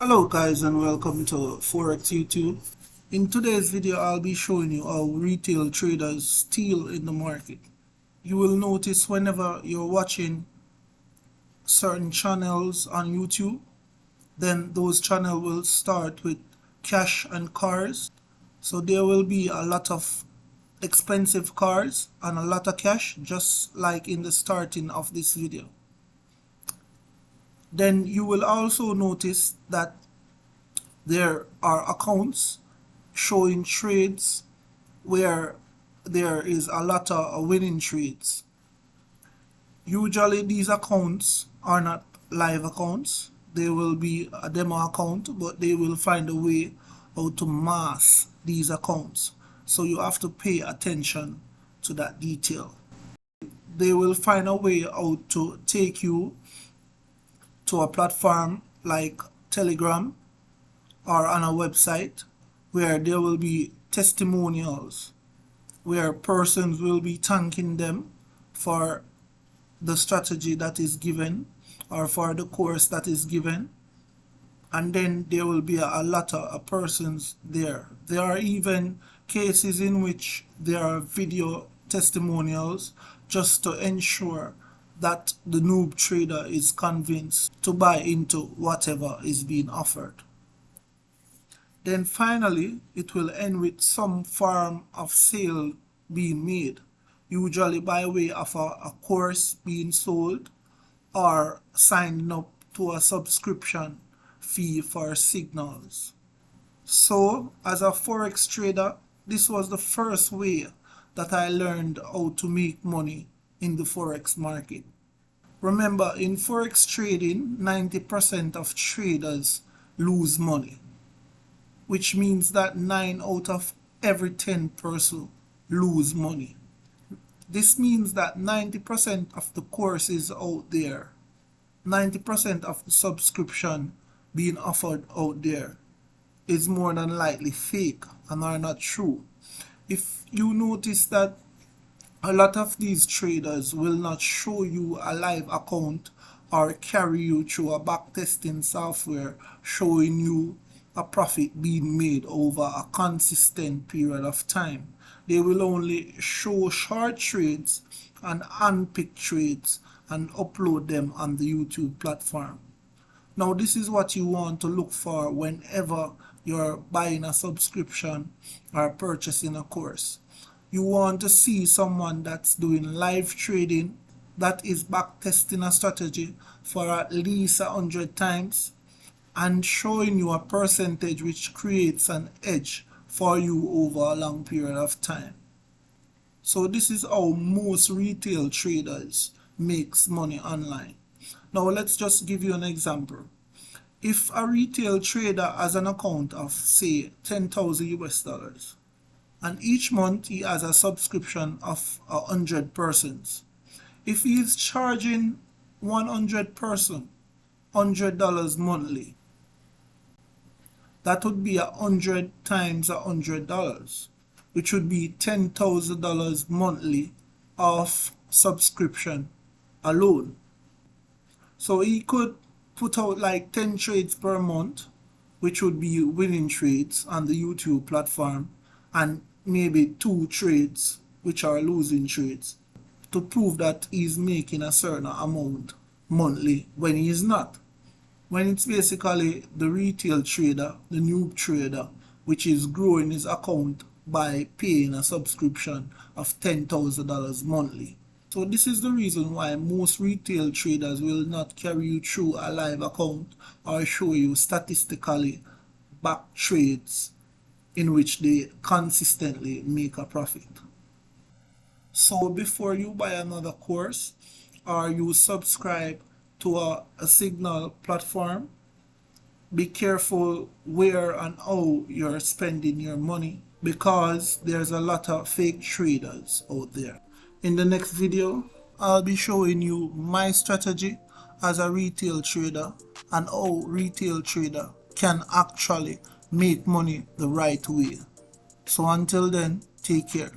Hello guys and welcome to Forex YouTube. In today's video I'll be showing you how retail traders steal in the market. You will notice whenever you're watching certain channels on YouTube, then those channels will start with cash and cars. So there will be a lot of expensive cars and a lot of cash, just like in the starting of this video. Then you will also notice that there are accounts showing trades where there is a lot of winning trades. Usually these accounts are not live accounts. They will be a demo account, but they will find a way how to mask these accounts. So you have to pay attention to that detail. They will find a way how to take you to a platform like Telegram or on a website where there will be testimonials where persons will be thanking them for the strategy that is given or for the course that is given, and then there will be a lot of persons there. There are even cases in which there are video testimonials just to ensure that the noob trader is convinced to buy into whatever is being offered. Then finally, it will end with some form of sale being made, usually by way of a course being sold or signing up to a subscription fee for signals. So, as a Forex trader, this was the first way that I learned how to make money in the Forex market. Remember, in Forex trading, 90% of traders lose money, which means that 9 out of every 10 person lose money. This means that 90% of the courses out there, 90% of the subscription being offered out there is more than likely fake and are not true. If you notice that a lot of these traders will not show you a live account or carry you through a backtesting software showing you a profit being made over a consistent period of time. They will only show short trades and unpicked trades and upload them on the YouTube platform. Now this is what you want to look for whenever you're buying a subscription or purchasing a course. You want to see someone that's doing live trading, that is backtesting a strategy for at least 100 times and showing you a percentage which creates an edge for you over a long period of time. So this is how most retail traders makes money online. Now let's just give you an example. If a retail trader has an account of say 10,000 US dollars and each month he has a subscription of 100 persons, if he is charging 100 person $100 monthly, that would be 100 times $100, which would be $10,000 monthly of subscription alone. So he could put out like 10 trades per month, which would be winning trades on the YouTube platform, and maybe 2 trades which are losing trades, to prove that he's making a certain amount monthly when he is not. When it's basically the retail trader, the noob trader, which is growing his account by paying a subscription of $10,000 monthly. So this is the reason why most retail traders will not carry you through a live account or show you statistically back trades in which they consistently make a profit. So before you buy another course or you subscribe to a signal platform, be careful where and how you're spending your money, because there's a lot of fake traders out there. In the next video, I'll be showing you my strategy as a retail trader and how retail trader can actually make money the right way. So until then, take care.